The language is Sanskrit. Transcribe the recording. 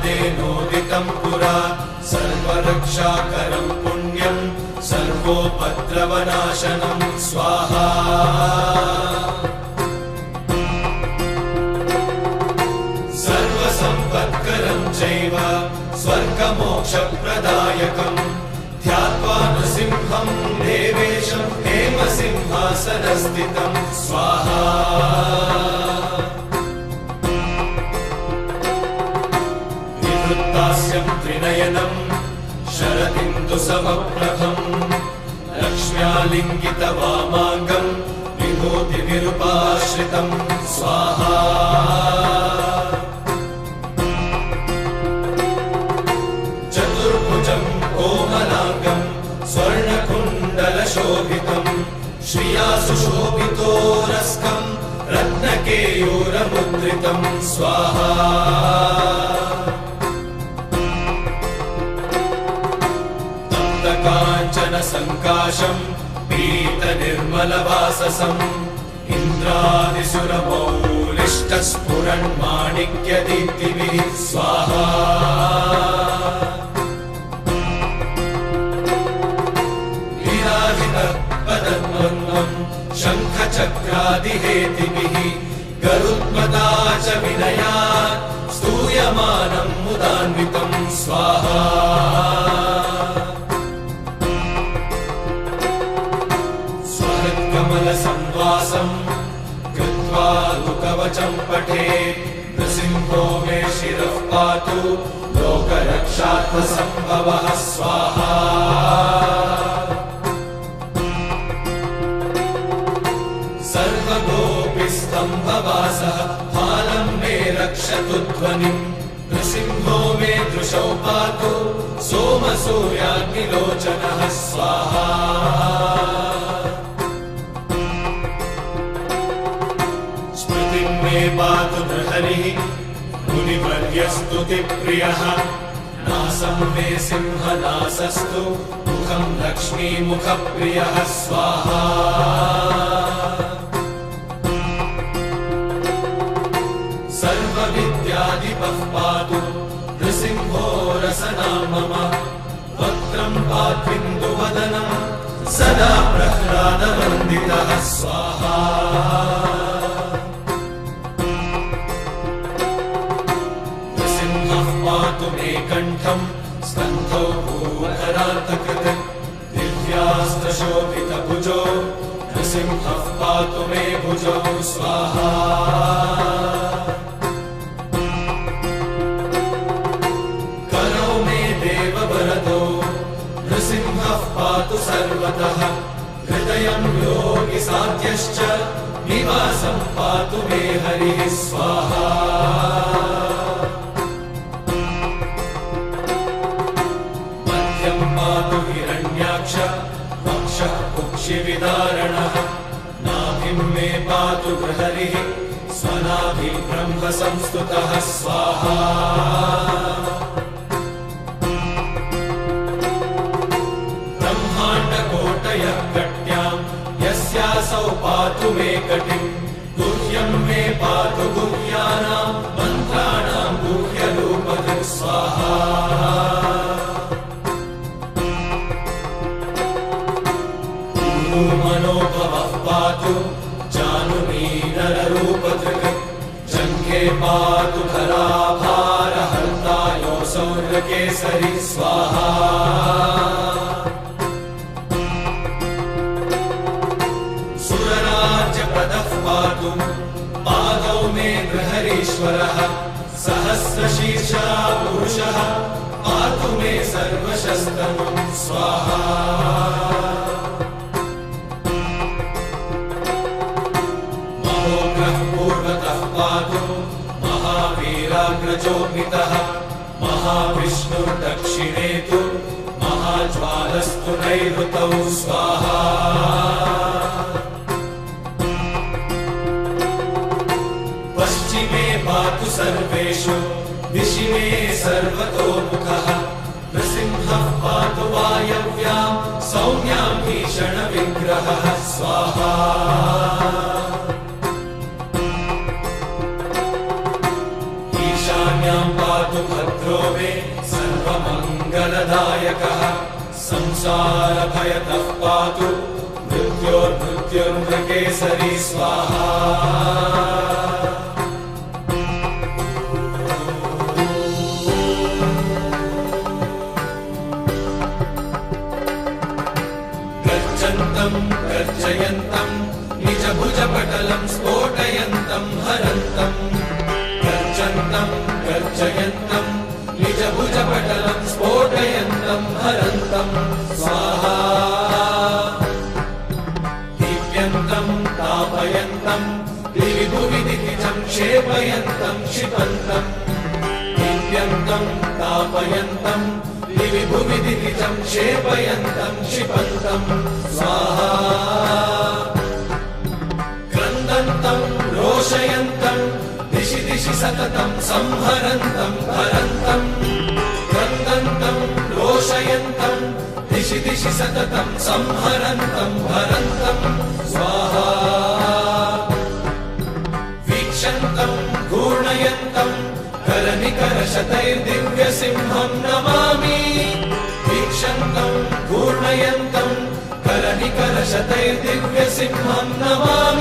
कामधेनोदितं पुरा सर्वरक्षाकरं पुण्यं सर्वोपद्रवनाशनं स्वाहा सर्वसम्पत्करं चैव स्वर्गमोक्षप्रदायकं ध्यात्वा नृसिंहं देवेशं हेमसिंहासनस्थितं स्वाहा विवृत्तास्यं त्रिनयनं शरदिन्दुसमप्रभं लक्ष्म्यालिङ्गितवामाङ्गं विभूतिविरूपाश्रितं स्वाहा चतुर्भुजं कोमलाङ्गं स्वर्णकुण्डलशोभितं श्रिया सुशोभितोरस्कं रत्नकेयूरमुद्रितं स्वाहा काञ्चनसङ्काशं पीतनिर्मलवाससं इन्द्रादिसुरमौलिष्टस्फुरन्माणिक्यदीप्तिभिः स्वाहा विराजितपदद्वन्द्वं शङ्खचक्रादिहेतिभिः गरुत्मता च विनयात् स्तूयमानं मुदान्वितं स्वाहा कमलसंवासं कृत्वा लुकवचं पठे नृसिंहो मे शिरः पातु लोकरक्षार्थसम्भवः स्वाहा सर्वगोपिस्तम्भवासः फालं मे रक्षतु ध्वनिं नृसिंहो मे दृशौ पातु सोमसूर्याग्निलोचनः स्वाहा मे पातु नृहरिः मुनिवर्यस्तुतिप्रियः नासं मे सिंहनासस्तु मुखं लक्ष्मीमुखप्रियः स्वाहा सर्वविद्याधिपः पातु नृसिंहो रसना मम वक्त्रं पात्विन्दुवदनं सदा प्रह्लादवन्दितः स्वाहा पातु मे कण्ठं स्कन्धौ भूधरान्तकृत् दिव्यास्त्रशोभितभुजो नृसिंहः पातु मे भुजौ स्वाहा करौ मे देववरदो नृसिंहः पातु सर्वतः हृदयं योगिसाध्यश्च निवासं पातु मे हरिः स्वाहा पातु हिरण्याक्ष वक्षः कुक्षिविदारणः नाभिं मे पातु बृहरिः स्वनाभिः ब्रह्म संस्तुतः स्वाहा ब्रह्माण्डकोटयः कट्यां यस्यासौ पातु मे कटिं गुह्यं मे पातु गुह्यानां मन्त्राणां गुह्यरूपधृक् स्वाहा मनोभवः पातु जानुनीनररूपधृक् जङ्घे पातु धराभारहर्ता योऽसौ नृकेसरी स्वाहा सुरराज्यप्रदः पातु पादौ मे बृहरीश्वरः सहस्रशीर्षा पुरुषः पातु मे सर्वशस्तमं स्वाहा पूर्वतः पातु महावीराग्रजोऽमितः महाविष्णुर्दक्षिणे तु महाज्वालस्तु नैऋतौ स्वाहा पश्चिमे पातु सर्वेषु दिशि मे सर्वतोमुखः नृसिंहः पातु वायव्यां सौम्यां भीषणविग्रहः स्वाहा पातु भद्रो संसारभयतः पातु मृत्योर्मृत्युर्मृकेसरी स्वाहा। गर्जन्तं गर्जयन्तं निजभुजपटलं स्फोटयन्तं हरन्तं। गर्जन्तं गर्जयन्तं निजभुजपटलं स्फोटयन्तं हरन्तं स्वाहा। दीप्यन्तं तापयन्तं दिवि भुवि दितिजं क्षेपयन्तं क्षिपन्तं। दीप्यन्तं तापयन्तं दिवि भुवि दितिजं क्षेपयन्तं क्षिपन्तं स्वाहा। क्रन्दन्तं रोषयन्तं दिशि दिशि सततं संहरन्तं हरन्तं। क्रन्दन्तं रोषयन्तं दिशि दिशि सततं संहरन्तं हरन्तं स्वाहा। वीक्षन्तं घूर्णयन्तं करनिकरशतैर्दिव्यसिंहं नमामि। वीक्षन्तं घूर्णयन्तं करनिकरशतैर्दिव्यसिंहं नमामि।